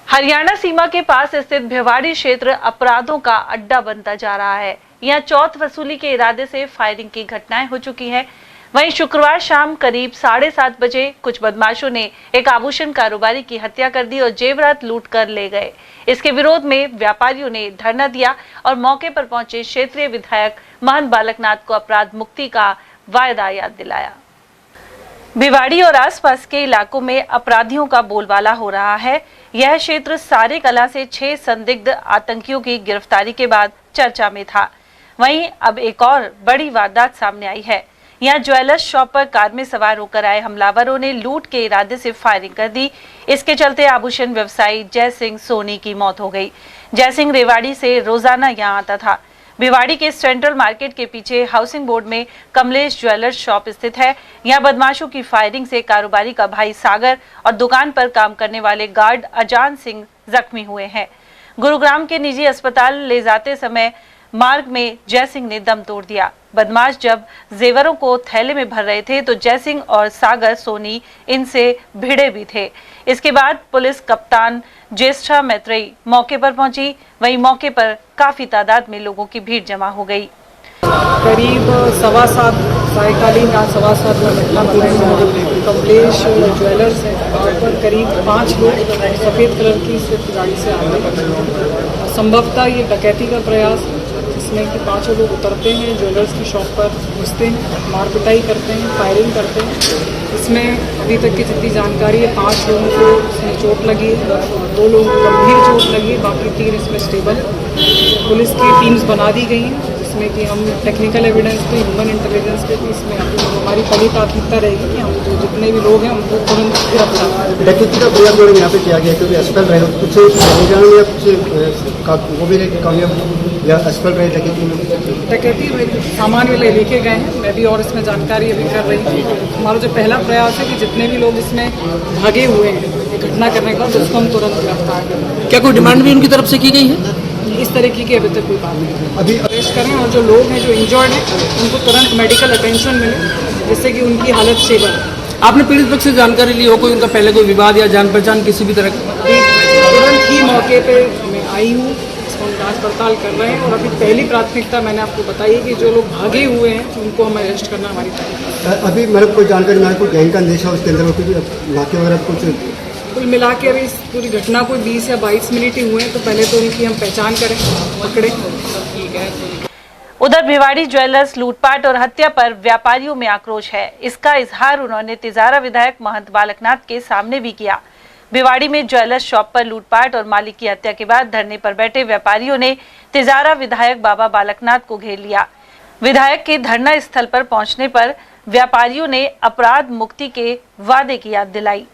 हरियाणा सीमा के पास स्थित भिवाड़ी क्षेत्र अपराधों का अड्डा बनता जा रहा है। यहाँ चौथ वसूली के इरादे से फायरिंग की घटनाएं हो चुकी हैं। वहीं शुक्रवार शाम करीब 7:30 बजे कुछ बदमाशों ने एक आभूषण कारोबारी की हत्या कर दी और जेवरात लूट कर ले गए। इसके विरोध में व्यापारियों ने धरना दिया और मौके पर पहुंचे क्षेत्रीय विधायक महंत बालकनाथ को अपराध मुक्ति का वायदा याद दिलाया। भिवाड़ी और आसपास के इलाकों में अपराधियों का बोलबाला हो रहा है। यह क्षेत्र सारे कला से 6 संदिग्ध आतंकियों की गिरफ्तारी के बाद चर्चा में था। वहीं अब एक और बड़ी वारदात सामने आई है। यहाँ ज्वेलर्स शॉप पर कार में सवार होकर आए हमलावरों ने लूट के इरादे से फायरिंग कर दी। इसके चलते आभूषण व्यवसायी जय सिंह सोनी की मौत हो गई। जय सिंह रेवाड़ी से रोजाना यहाँ आता था। भिवाड़ी के सेंट्रल मार्केट के पीछे हाउसिंग बोर्ड में कमलेश ज्वेलर्स शॉप स्थित है। यहाँ बदमाशों की फायरिंग से कारोबारी का भाई सागर और दुकान पर काम करने वाले गार्ड अजान सिंह जख्मी हुए हैं। गुरुग्राम के निजी अस्पताल ले जाते समय मार्ग में जय सिंह ने दम तोड़ दिया। बदमाश जब जेवरों को थैले में भर रहे थे तो जय सिंह और सागर सोनी इनसे भिड़े भी थे। इसके बाद पुलिस कप्तान ज्येष्ठा मैत्रेयी मौके पर पहुंची। वहीं मौके पर काफी तादाद में लोगों की भीड़ जमा हो गई। करीब 7:15 सायकालीन रात 7:15 में घटना बताई। कमलेश ज्वेलर्स है, वहाँ पर करीब 5 लोग सफ़ेद कलर की स्विफ्ट गाड़ी से आ गए। संभवतः ये डकैती का प्रयास, जिसमें कि 5 लोग उतरते हैं, ज्वेलर्स की शॉप पर घुसते हैं, मार पिटाई करते हैं, फायरिंग करते हैं। इसमें अभी तक की जितनी जानकारी है 5 लोगों को इसमें चोट लगी, 2 लोगों को गंभीर चोट लगी, बाकी 3 इसमें स्टेबल। पुलिस की टीम्स बना दी गई हैं, जिसमें कि हम टेक्निकल एविडेंस पे, ह्यूमन इंटेलिजेंस पे भी इसमें हमारी पहली प्राथमिकता रहेगी कि हम जो जितने भी लोग हैं उनको तुरंत गिरफ्तार करें। डकैती का प्रयास यहाँ पे किया गया क्योंकि अस्पताल रहे कुछ वो भी कामयाब या अस्पताल रहे डकैती सामान में लेके गए हैं। मैं भी और इसमें जानकारी अभी कर रही हूँ। हमारा जो पहला प्रयास है कि जितने भी लोग इसमें भागे हुए हैं घटना करने के बाद उसको हम तुरंत गिरफ्तार करें। क्या कोई डिमांड भी उनकी तरफ से की गई है? इस तरीके की अभी तक कोई बात नहीं अभी अरेस्ट करें और जो लोग हैं जो इंजर्ड हैं उनको तुरंत मेडिकल अटेंशन मिले, जिससे कि उनकी हालत स्टेबल है। आपने पीड़ित पक्ष से जानकारी ली हो, कोई उनका पहले कोई विवाद या जान पहचान किसी भी तरह की? तुरंत ही मौके पे मैं आई हूँ, इसको जांच पड़ताल कर रहे हैं और अभी पहली प्राथमिकता मैंने आपको बताई है कि जो लोग भागे हुए हैं उनको हम अरेस्ट करना हमारी प्राथमिकता। अभी मतलब कोई जानकारी ना, कोई गैंग का अंदेशा है उसके अंदर कुछ नाके वगैरह कुछ? कुल मिला के अभी इस पूरी घटना को 20 या 22 मिनट ही हुए हैं, तो पहले तो उनकी हम पहचान करें, पकड़ें। उधर भिवाड़ी ज्वेलर्स लूटपाट और हत्या पर व्यापारियों में आक्रोश है। इसका इजहार उन्होंने तिजारा विधायक महंत बालकनाथ के सामने भी किया। भिवाड़ी में ज्वेलर्स शॉप पर लूटपाट और मालिक की हत्या के बाद धरने पर बैठे व्यापारियों ने तिजारा विधायक बाबा बालकनाथ को घेर लिया। विधायक के धरना स्थल पर पहुंचने पर व्यापारियों ने अपराध मुक्ति के वादे की याद दिलाई।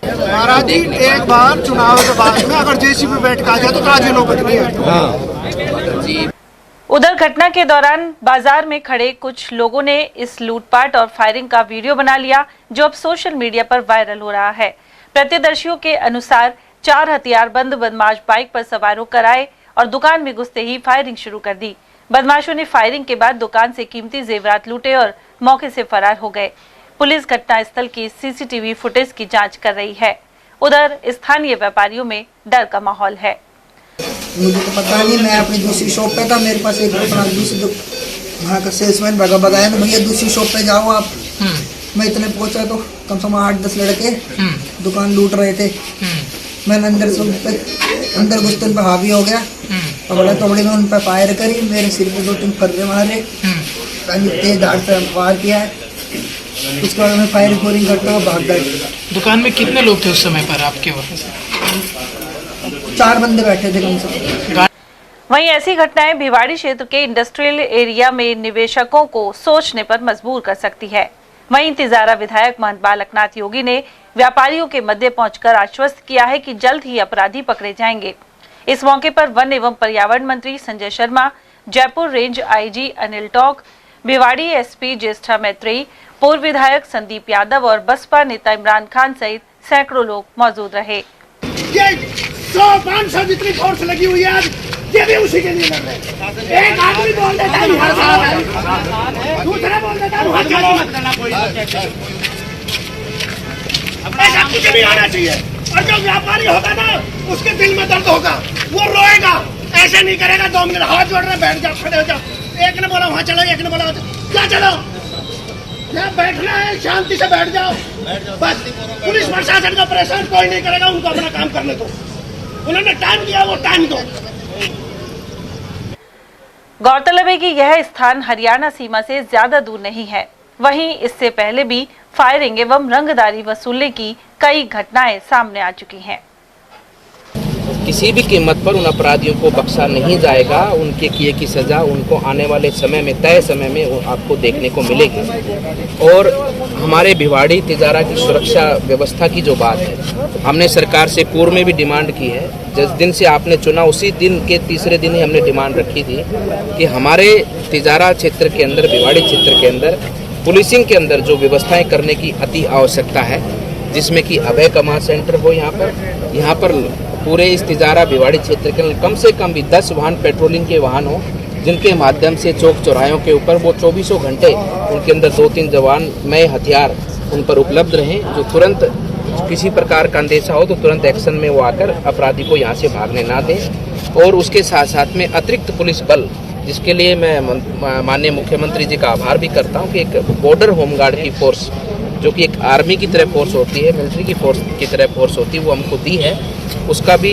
महाराज जी, एक बार चुनाव के बाद में अगर जेसीबी बैठ के आ जाए तो ताजी नौबत नहीं है। उधर घटना के दौरान बाजार में खड़े कुछ लोगों ने इस लूटपाट और फायरिंग का वीडियो बना लिया, जो अब सोशल मीडिया पर वायरल हो रहा है। प्रत्यक्षदर्शियों के अनुसार 4 हथियारबंद बदमाश बाइक पर सवार होकर आए और दुकान में घुसते ही फायरिंग शुरू कर दी। बदमाशों ने फायरिंग के बाद दुकान से कीमती जेवरात लूटे और मौके से फरार हो गए। पुलिस घटनास्थल की सीसीटीवी फुटेज की जांच कर रही है। उधर स्थानीय व्यापारियों में डर का माहौल है। मुझे तो पता नहीं, मैं अपनी दूसरी शॉप पे था, मेरे पास एक अपना दूसरी वहाँ का सेल्समैन भगाया तो भैया दूसरी शॉप पे जाओ आप। मैं इतने पहुंचा तो कम से कम 8-10 लड़के दुकान लूट रहे थे। मैंने अंदर घुसते पे हावी हो गया और बड़ा तोड़े में उन पर फायर करी, मेरे सिर पे 2-3 फर्रे मारे, तेज धार से वार किया है। उसके बाद मैं फायर गोलिंग करता हुआ भाग गया। दुकान में कितने लोग थे उस समय पर आपके वहाँ? 4 बंदे बैठे थे कम से कम। वहीं ऐसी घटनाएं भिवाड़ी क्षेत्र के इंडस्ट्रियल एरिया में निवेशकों को सोचने पर मजबूर कर सकती है। वहीं तिजारा विधायक महंत बालकनाथ योगी ने व्यापारियों के मध्य पहुंचकर आश्वस्त किया है कि जल्द ही अपराधी पकड़े जाएंगे। इस मौके पर वन एवं पर्यावरण मंत्री Sanjay Sharma, Jaipur range IG Anil Tak, Bhiwadi SP Jyeshtha Maitreyi, पूर्व विधायक संदीप यादव और बसपा नेता इमरान खान सहित सैकड़ों लोग मौजूद रहे। 100-500 जितनी फोर्स लगी हुई है, ये भी उसी के लिए लड़ रहे हैं। एक आदमी बोल देता है दूसरा बोल देता है ऐसा कुछ नहीं होना चाहिए। और जो व्यापारी होगा ना, उसके दिल में दर्द होगा, वो रोएगा, ऐसे नहीं करेगा। 2 मिनट हाथ जोड़ रहे, बैठ जाओ, खड़े हो जाओ। एक ने बोला वहाँ चलो, एक ने बोला क्या चलो, यहाँ बैठना है, शांति से बैठ जाओ बस। पुलिस प्रशासन का प्रेशर कोई नहीं करेगा, उनको अपना काम करने दो। उन्होंने टाइम दिया, वो टाइम दो। गौरतलब है कि यह स्थान हरियाणा सीमा से ज्यादा दूर नहीं है। वहीं इससे पहले भी फायरिंग एवं रंगदारी वसूलने की कई घटनाएं सामने आ चुकी हैं। किसी भी कीमत पर उन अपराधियों को बख्शा नहीं जाएगा। उनके किए की सज़ा उनको आने वाले समय में, तय समय में वो आपको देखने को मिलेगी। और हमारे भिवाड़ी तिजारा की सुरक्षा व्यवस्था की जो बात है, हमने सरकार से पूर्व में भी डिमांड की है। जिस दिन से आपने चुना उसी दिन के तीसरे दिन ही हमने डिमांड रखी थी कि हमारे तिजारा क्षेत्र के अंदर, भिवाड़ी क्षेत्र के अंदर पुलिसिंग के अंदर जो व्यवस्थाएं करने की अति आवश्यकता है, जिसमें कि अभय कमांड सेंटर हो यहाँ पर पूरे इस तिजारा भिवाड़ी क्षेत्र के कम से कम भी 10 वाहन पेट्रोलिंग के वाहन हो, जिनके माध्यम से चौक चौराहों के ऊपर वो 24 घंटे उनके अंदर 2-3 जवान नए हथियार उन पर उपलब्ध रहें, जो तुरंत किसी प्रकार का अंदेशा हो तो तुरंत एक्शन में वो आकर अपराधी को यहाँ से भागने ना दें। और उसके साथ साथ में अतिरिक्त पुलिस बल, जिसके लिए मैं माननीय मुख्यमंत्री जी का आभार भी करता हूँ कि एक बॉर्डर होमगार्ड की फोर्स, जो कि एक आर्मी की तरह फोर्स होती है, मिलिट्री की फोर्स की तरह फोर्स होती है, वो हमको दी है। उसका भी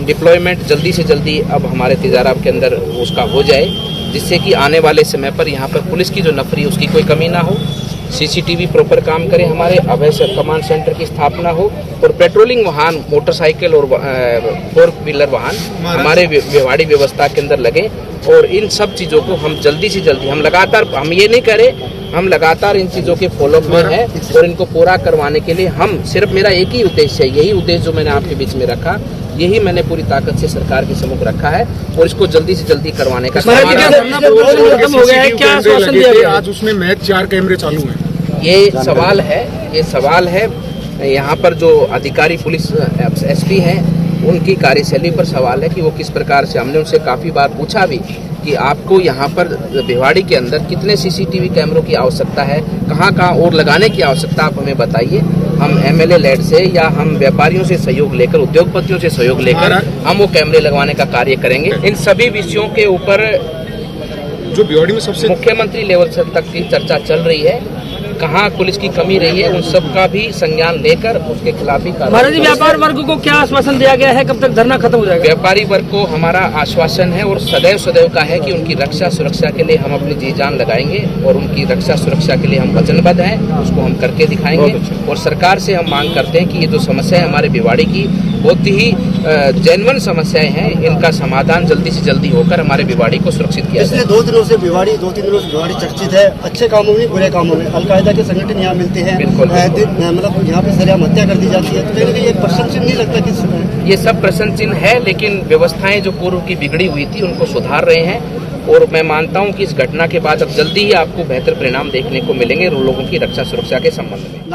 डिप्लॉयमेंट जल्दी से जल्दी अब हमारे तिजारा के अंदर उसका हो जाए, जिससे कि आने वाले समय पर यहाँ पर पुलिस की जो नफरी उसकी कोई कमी ना हो, सीसीटीवी प्रॉपर काम करे, हमारे अभय कमांड सेंटर की स्थापना हो और पेट्रोलिंग वाहन, मोटरसाइकिल और 4 व्हीलर वाहन हमारे भिवाड़ी व्यवस्था के अंदर लगे। और इन सब चीज़ों को हम जल्दी से जल्दी, हम ये नहीं करें, हम लगातार इन चीज़ों के फॉलोअप में हैं और इनको पूरा करवाने के लिए हम सिर्फ, मेरा एक ही उद्देश्य है, यही उद्देश्य जो मैंने आपके बीच में रखा, यही मैंने पूरी ताकत से सरकार के सम्मुख रखा है और इसको जल्दी से जल्दी करवाने का खत्म हो गया है, क्या आश्वासन दिया गया? आज उसमें मैच 4 कैमरे चालू हैं। ये सवाल है यहाँ पर जो अधिकारी पुलिस एसपी हैं उनकी कार्यशैली पर सवाल है कि वो किस प्रकार से, हमने उनसे काफ़ी बार पूछा भी कि आपको यहाँ पर भिवाड़ी के अंदर कितने सीसीटीवी कैमरों की आवश्यकता है, कहाँ और लगाने की आवश्यकता, आप हमें बताइए। हम एमएलए लेड से या हम व्यापारियों से सहयोग लेकर, उद्योगपतियों से सहयोग लेकर हम वो कैमरे लगवाने का कार्य करेंगे। इन सभी विषयों के ऊपर जो भिवाड़ी में सबसे मुख्यमंत्री लेवल तक की चर्चा चल रही है, कहाँ पुलिस की कमी रही है, उन सब का भी संज्ञान लेकर उसके खिलाफ भी महाराज जी, व्यापार वर्ग को क्या आश्वासन दिया गया है, कब तक धरना खत्म हो जाएगा? व्यापारी वर्ग को हमारा आश्वासन है और सदैव का है कि उनकी रक्षा सुरक्षा के लिए हम अपनी जी जान लगाएंगे और उनकी रक्षा सुरक्षा के लिए हम वचनबद्ध हैं, उसको हम करके दिखाएंगे। और सरकार से हम मांग करते हैं कि ये जो समस्या है हमारे भिवाड़ी की, बहुत ही जेन्युइन समस्याएं हैं, इनका समाधान जल्दी से जल्दी होकर हमारे भिवाड़ी को सुरक्षित किया जाए। 2 दिनों से भिवाड़ी, 2-3 दिनों से भिवाड़ी चर्चित है, अच्छे कामों में, बुरे कामों में। अलकायदा के संगठन यहाँ मिलते हैं, मतलब यहाँ पे सरेआम हत्या कर दी जाती है, तो कहीं ना कहीं एक प्रश्न चिन्ह नहीं लगता कि ये सब प्रश्न चिन्ह है, लेकिन व्यवस्थाएं जो पूर्व की बिगड़ी हुई थी उनको सुधार रहे हैं। और मैं मानता हूं कि इस घटना के बाद अब जल्दी ही आपको बेहतर परिणाम देखने को मिलेंगे लोगों की रक्षा सुरक्षा के संबंध में।